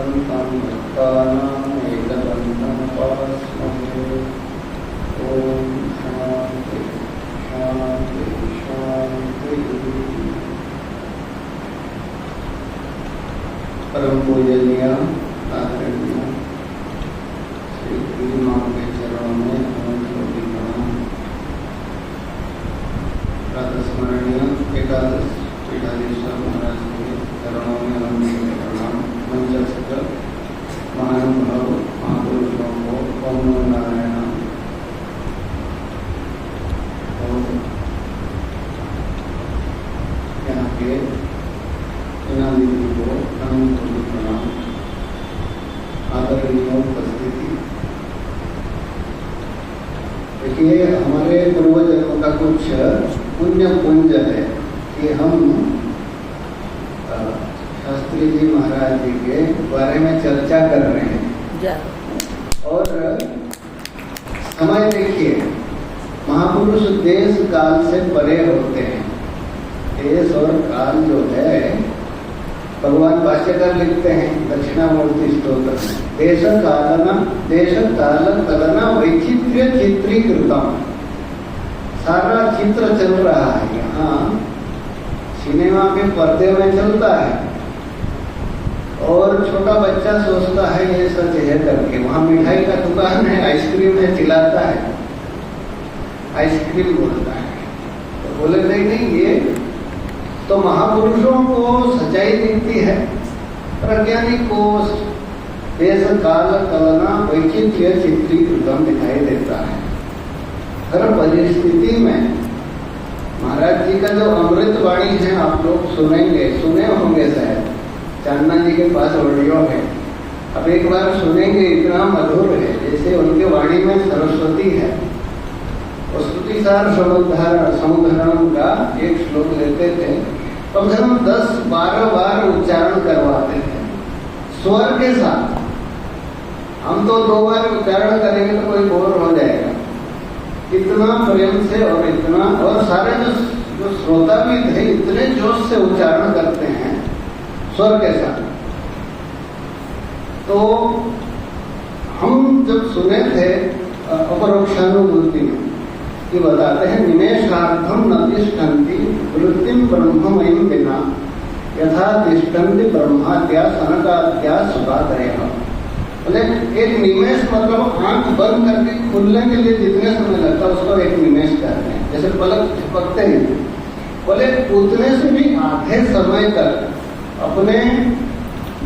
भगवन्तं भक्तानां एकदन्तं उपास्महे। ओम शांति शांति शांति। परम पूजनीय आदरणीय श्री गुरु माँ के चरणों में अनंत प्रणाम। प्रातस्मरणीय एकादश पीठाधीश्वर महाराज के चरणों में अनंत प्रणाम। मंचस्थ महानुभाव महापुरुषों को ओम नमो नारायण। यहाँ के दीदी को अनंत प्रणाम। आदरणीय उपस्थिति। देखिए, हमारे पूर्वजन्म का कुछ पुण्य पुंज है कि हम शास्त्री जी महाराज जी के बारे में चर्चा कर रहे हैं। और समय देखिए, महापुरुष देश काल से परे होते हैं। देश और काल जो है, भगवान भाष्यकार लिखते हैं दक्षिणामूर्ति स्तोत्र में, देश काल कलना वैचित्र्य चित्रीकृतम। सारा चित्र चल रहा है यहाँ सिनेमा के पर्दे में चलता है, और छोटा बच्चा सोचता है ये सच है करके। वहाँ मिठाई का दुकान है, आइसक्रीम है, चिल्लाता है आइसक्रीम बोलता है। तो बोले नहीं, ये तो महापुरुषों को सच्चाई दिखती है, प्रज्ञानी को देश काल कलना वैचित्र्य चित्रीकृतम दिखाई देता है। हर परिस्थिति में महाराज जी का जो अमृत वाणी है, आप लोग सुने होंगे शायद, चांदना जी के पास ऑडियो है। अब एक बार सुनेंगे, इतना मधुर है जैसे उनके वाणी में सरस्वती है। स्तुतिसार समुद्धरणम का एक श्लोक लेते थे, कम से कम 10-12 बार उच्चारण करवाते थे स्वर के साथ। हम तो 2 बार उच्चारण करेंगे तो कोई बोर हो जाएगा। इतना प्रेम से और इतना, और सारे जो श्रोता भी थे इतने जोश से उच्चारण करते हैं स्वर के साथ। तो हम जब सुने थे अपरोक्षानुभूति में कि बताते हैं, निमेषार्थम न तिष्ठन्ति वृत्तिम ब्रह्ममयीं विना यथा तिष्ठन्ति ब्रह्माद्या सनकाद्या सुखादयः। बोले एक निमेष मतलब आंख बंद करके खुलने के लिए जितने समय लगता है उसको एक निमेष कहते हैं, जैसे पलक झपकते हैं। बोले उतने से भी आधे समय तक अपने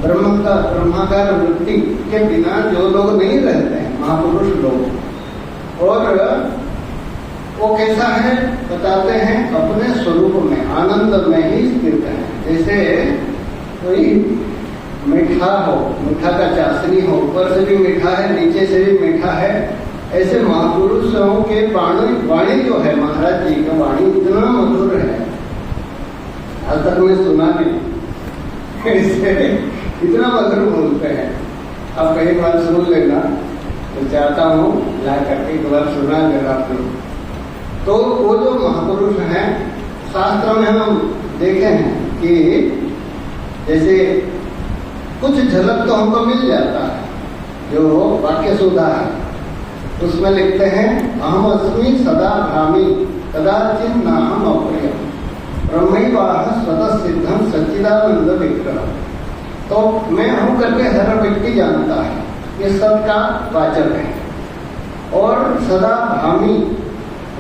ब्रह्माकार वृत्ति के बिना जो लोग नहीं रहते हैं, महापुरुष लोग, और वो कैसा है बताते हैं, अपने स्वरूप में आनंद में ही स्थित है। जैसे कोई मीठा हो, मीठा का चाशनी हो, ऊपर से भी मीठा है, नीचे से भी मीठा है। ऐसे महापुरुषों के वाणी जो है, महाराज जी का वाणी इतना मधुर है, आज तक मैं सुना नहीं। ऐसे इतना मधुर बोलते हैं। अब कई बार सुन लेना, तो चाहता हूँ ला करके एक बार सुना देना आप लोग। तो वो जो महापुरुष हैं, शास्त्र में हम देखे हैं कि जैसे कुछ झलक तो हमको मिल जाता है, जो वाक्य सुधा है उसमें लिखते हैं, अहम अस्मि सदा भ्रामि कदाचित् नाहम अप्रियम् ब्रह्मैवाह स्वतः सिद्धं सच्चिदानंद विग्रह। तो मैं हूं करके हर व्यक्ति जानता है, ये सत का वाचक है। और सदा भ्रामि,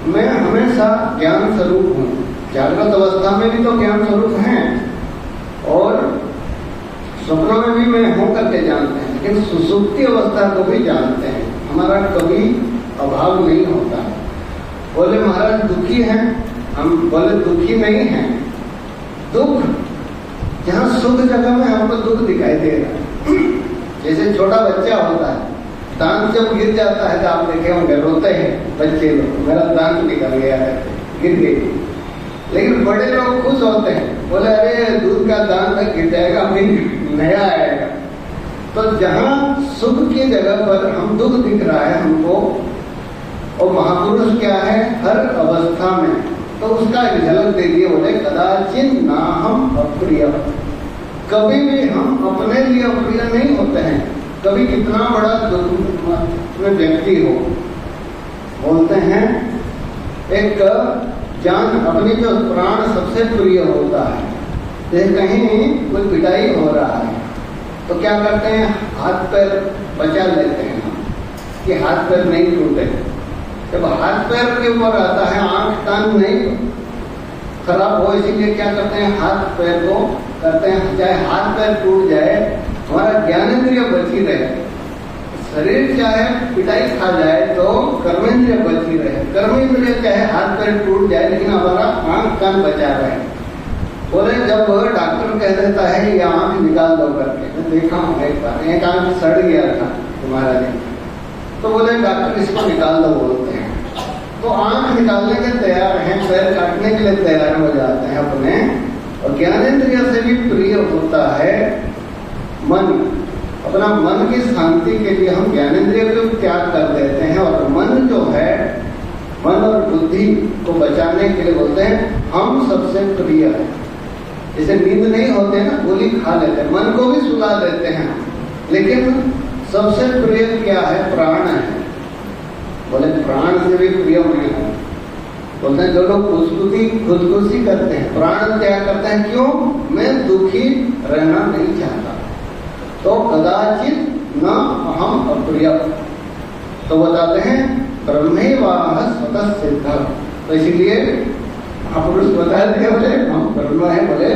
मैं हमेशा ज्ञान स्वरूप हूँ। जागृत अवस्था में भी तो ज्ञान स्वरूप हैं, और स्वप्नों में भी मैं हूँ करके जानते हैं, लेकिन सुसुप्ति अवस्था को भी जानते हैं। हमारा कभी अभाव नहीं होता है। बोले महाराज दुखी हैं, हम बोले दुखी नहीं हैं। दुख जहाँ सुख जगह में हमको दुख दिखाई दे रहा है। जैसे छोटा बच्चा होता है, दांत जब गिर जाता है तो आप देखे होंगे रोते हैं बच्चे लोग, मेरा दांत निकल गया है, गिर गई। लेकिन बड़े लोग खुश होते हैं, बोले अरे दूध का दांत गिर जाएगा, अभी नया आएगा। तो जहाँ सुख की जगह पर हम दुख दिख रहा है हमको, और महापुरुष क्या है हर अवस्था में, तो उसका एक झलक दे दिए। बोले कदाचित् नाहम अप्रिय, कभी भी हम अपने लिए अप्रिय नहीं होते हैं। कभी कितना बड़ा दुख में व्यक्ति हो, बोलते हैं एक जान अपनी जो प्राण सबसे प्रिय होता है, जैसे कहीं कोई पिटाई हो रहा है तो क्या करते हैं, हाथ पैर बचा लेते हैं कि हाथ पैर नहीं टूटे। जब हाथ पैर के ऊपर आता है, आंख कान नहीं खराब हो, इसीलिए क्या करते हैं, हाथ पैर को करते हैं, चाहे हाथ पैर टूट जाए हमारा ज्ञानेंद्रिय बची रहे। शरीर चाहे पिटाई खा जाए तो कर्मेंद्रिय बची रहे, कर्मेंद्रिय चाहे हाथ पैर टूट जाए लेकिन हमारा आंख कान बचा रहे। बोले जब डॉक्टर कह देता है ये आंख निकाल दो करके, मैं देखा हूँ एक बार, एक आंख सड़ गया था तुम्हारा दिन, तो बोले डॉक्टर इसको निकाल दो बोलते हैं, तो आंख निकालने के तैयार हैं, पैर काटने के लिए तैयार हो जाते हैं अपने। और ज्ञानेंद्रिय से भी प्रिय होता है मन। अपना मन की शांति के लिए हम ज्ञानेंद्रिय को त्याग कर देते हैं और मन जो है, मन और बुद्धि को बचाने के लिए बोलते हैं हम सबसे प्रिय है। जैसे नींद नहीं होते ना, गोली खा लेते हैं, मन को भी सुला देते हैं, लेकिन सबसे प्रिय क्या है, प्राण है। बोले प्राण से भी प्रिय मैं हूं। बोलते हैं जो लोग खुदकुशी करते हैं, प्राण त्याग करते हैं, क्यों, मैं दुखी रहना नहीं चाहता, तो कदाचित न अहम अप्रिय। तो बताते हैं ब्रह्मेवाह स्वतः सिद्ध। तो इसलिए महापुरुष बता दिए, बोले हम ब्रह्म है, बोले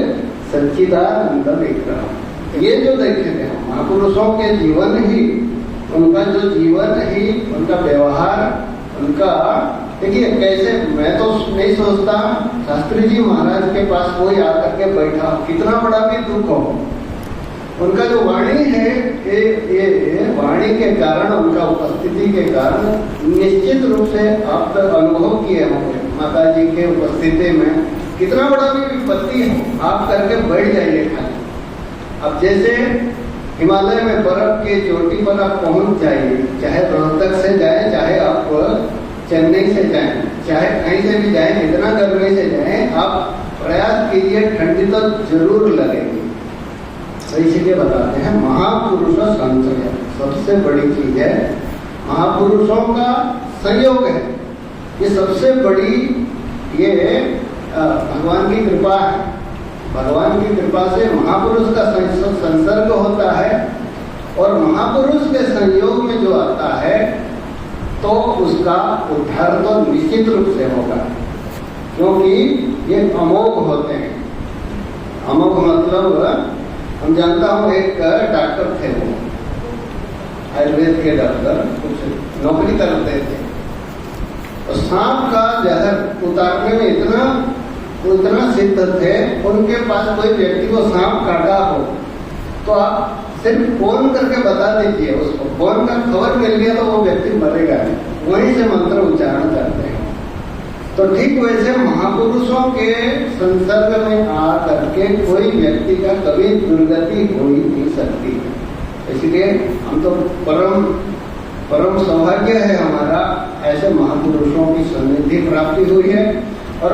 सच्चिदानंद विग्रह। ये जो देखे थे महापुरुषों के जीवन ही, उनका जो जीवन ही, उनका व्यवहार, उनका देखिए कैसे, मैं तो नहीं सोचता शास्त्री जी महाराज के पास कोई आकर के बैठा, कितना बड़ा भी दुख हो, उनका जो वाणी है, ये वाणी के कारण, उनका उपस्थिति के कारण निश्चित रूप से आप तक अनुभव किए होंगे माता जी के उपस्थिति में, कितना बड़ा भी विपत्ति हो आप करके बैठ जाइए खाली। अब जैसे हिमालय में बर्फ की चोटी पर आप पहुंच जाइए, चाहे रोहतक से जाए, चाहे आप चेन्नई से जाएं, चाहे कहीं से भी जाएं, इतना गर्मी से जाएं, आप प्रयास कीजिए, ठंडी तो जरूर लगेगी। तो इसीलिए बताते हैं महापुरुष संचय सबसे बड़ी चीज है, महापुरुषों का संयोग है, ये सबसे बड़ी, ये भगवान की कृपा है। भगवान की कृपा से महापुरुष का संसर्ग होता है और महापुरुष के संयोग में जो आता है तो उसका उद्धार तो निश्चित रूप से होगा, क्योंकि ये अमोघ होते हैं। अमोघ मतलब हम जानता हूँ एक डॉक्टर थे, वो आयुर्वेद के डॉक्टर, कुछ नौकरी करते थे, तो सांप का जहर उतारने में इतना सिद्ध थे, उनके पास कोई व्यक्ति को सांप काटा हो तो आप सिर्फ फोन करके बता दीजिए उसको, फोन का खबर मिल गया तो वो व्यक्ति मरेगा नहीं, वहीं से मंत्र उच्चारण करते हैं। तो ठीक वैसे महापुरुषों के संसर्ग में आ करके कोई व्यक्ति का कभी दुर्गति हो ही नहीं सकती। इसलिए हम तो परम सौभाग्य है हमारा, ऐसे महापुरुषों की सन्निधि प्राप्ति हुई है। और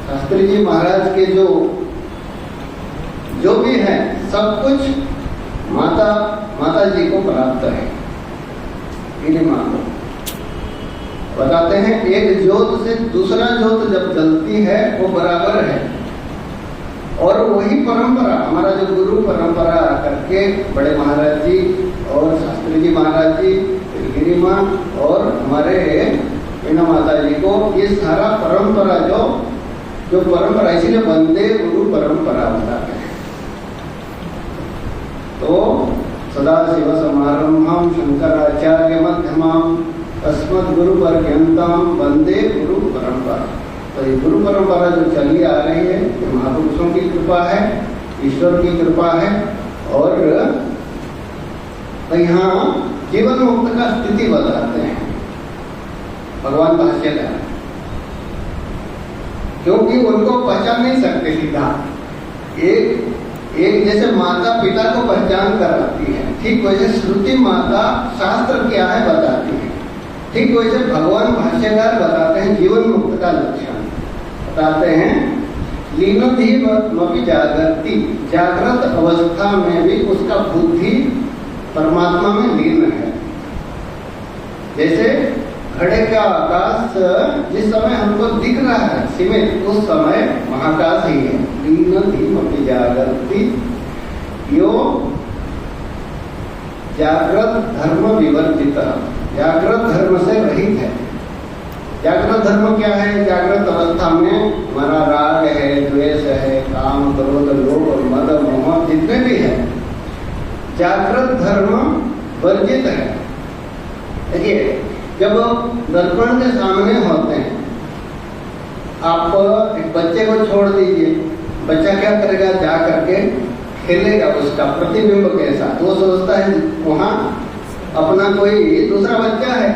शास्त्री जी महाराज के जो भी है सब कुछ माता जी को प्राप्त है। इन्हीं मानो बताते हैं एक ज्योत से दूसरा ज्योत जब जलती है वो बराबर है, और वही परंपरा, हमारा जो गुरु परंपरा करके बड़े महाराज जी और शास्त्री जी महाराज जी, गिरिमा और हमारे मीना माता जी को, ये सारा परंपरा जो परंपरा, इसीलिए वंदे गुरु परंपरा होता है। तो सदाशिव समारंभम शंकराचार्य मध्यमाम अस्मद्गुरु पर्यंतम वंदे गुरु परंपरा। तो ये गुरु परंपरा जो चली आ रही है, ये महापुरुषों की कृपा है, ईश्वर की कृपा है। और तो यहाँ जीवन मुक्त का स्थिति बताते हैं भगवान भाष्यकार, क्योंकि उनको पहचान नहीं सकते सीधा। एक जैसे माता पिता को पहचान कराती है, ठीक वैसे श्रुति माता शास्त्र क्या है बताती है, ठीक वैसे भगवान भाष्यकार बताते हैं जीवन मुक्त का लक्षण। बताते हैं लीनधीमपि जागृति, जागृत अवस्था में भी उसका बुद्धि परमात्मा में लीन है। जैसे घड़े का आकाश जिस समय हमको दिख रहा है सीमित, उस समय महाकाश ही है। लीनधीमपि जागृति, यो जागृत धर्म विवर्जित, जागृत धर्म से रहित है। जागृत धर्म क्या है? जागृत अवस्था में हमारा राग है, द्वेष है, काम, क्रोध, लोभ, मद, मोह जितने भी है, जागृत धर्म वर्जित है। देखिए, जब दर्पण के सामने होते हैं, आप एक बच्चे को छोड़ दीजिए, बच्चा क्या करेगा? जा करके खेलेगा उसका प्रतिबिंब के साथ। वो सोचता है वहां अपना कोई दूसरा बच्चा है।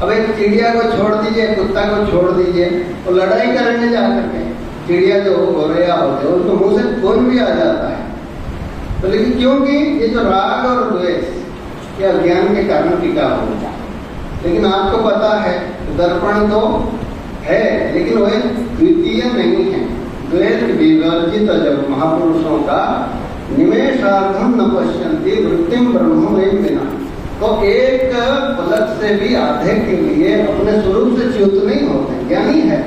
अब एक चिड़िया को छोड़ दीजिए, कुत्ता को छोड़ दीजिए, तो लड़ाई करेंगे जा करके। चिड़िया जो गोरेया होते हैं उनको मुंह से खून भी आ जाता है। तो लेकिन क्योंकि ये जो राग और द्वेष ये अज्ञान के कारण टिका होता है। लेकिन आपको पता है दर्पण तो है, लेकिन वह द्वितीय नहीं है। द्वैत विवर्जित जब महापुरुषों का निमेषार्थम न पश्यन्ति वृत्तिम ब्रह्म वैम विना, तो एक पलक से भी आधे के लिए अपने स्वरूप से च्युत नहीं होते। ज्ञानी है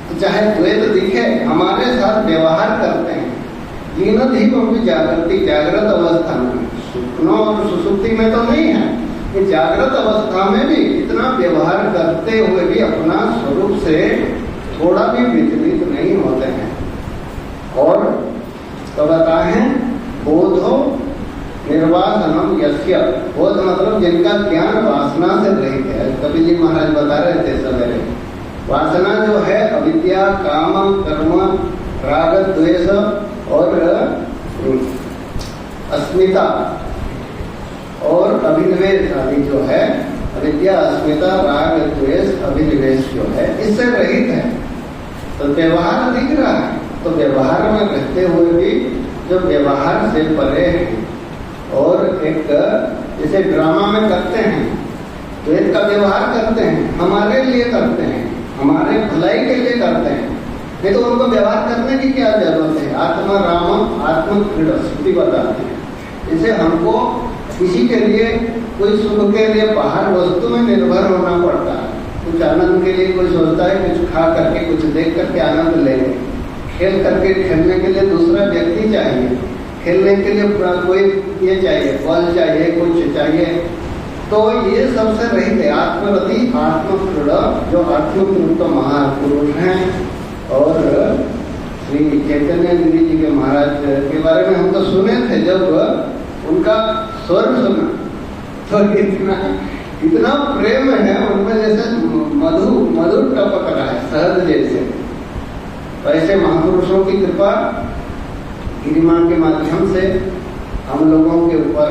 तो चाहे द्वैत दिखे, हमारे साथ व्यवहार करते हैं। लीनधीमपि जागृति, जागृत अवस्था में, स्वप्नों और सुसुप्ति में तो नहीं है, कि जागृत अवस्था में भी इतना व्यवहार करते हुए भी अपना स्वरूप से थोड़ा भी विचलित नहीं होते हैं। और तो बताएं, बोधो निर्वासनम यस्य, बोध मतलब जिनका ज्ञान वासना से रहित है। कबीर जी महाराज बता रहे थे सवेरे, वासना जो है अविद्या, काम, कर्म, राग, द्वेष और अस्मिता और अभिनिवेश आदि जो है, अविद्या, अस्मिता, राग, द्वेष, अभिनिवेश जो है, इससे रहित है। तो व्यवहार दिख रहा है, तो व्यवहार में रहते हुए भी जो व्यवहार से परे है, और एक जैसे ड्रामा में करते हैं, द्वैत का व्यवहार करते हैं, हमारे लिए करते हैं, हमारे भलाई के लिए करते हैं। नहीं तो उनको व्यवहार करने की क्या जरूरत है? आत्मा राम आत्म क्रीड़ा स्थिति बताते हैं। जैसे हमको किसी के लिए, कोई सुख के लिए बाहर वस्तु में निर्भर होना पड़ता है। कुछ आनंद के लिए कोई सोचता है कुछ खा करके, कुछ देख करके आनंद लेंगे। खेल करके खेलने के लिए दूसरा व्यक्ति चाहिए, खेलने के लिए कोई ये चाहिए, फल चाहिए, कुछ चाहिए। तो ये सबसे रहित है। आत्मरति आत्मक्रीड़ा, जो आत्मकृत महापुरुष हैं। और श्री चैतन्य गिरी जी के महाराज के बारे में हम तो सुने थे, जब उनका स्वर सुना तो इतना प्रेम है उनमें, जैसे मधु टपक रहा है सहज जैसे। तो ऐसे महापुरुषों की कृपा गिरिमा के माध्यम से हम लोगों के ऊपर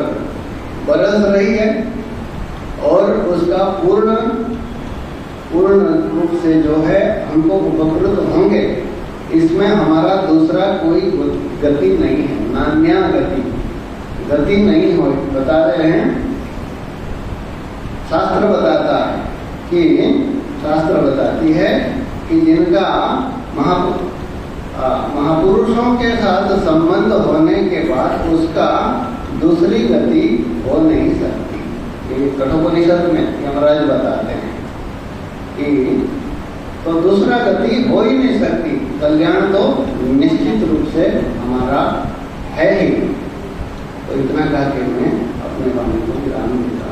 बरस रही है, और उसका पूर्ण रूप से जो है हमको उपकृत होंगे। इसमें हमारा दूसरा कोई गति नहीं है, नान्या गति नहीं हो। बता रहे हैं, शास्त्र बताता है कि, शास्त्र बताती है कि जिनका महापुरुषों के साथ संबंध होने के बाद उसका दूसरी गति हो नहीं सकती। ये कठोपनिषद में यमराज बताते हैं कि तो दूसरा गति हो ही नहीं सकती। कल्याण तो निश्चित रूप से हमारा है ही। तो इतना कहा कि मैं अपने वाणी को विराम देता हूं।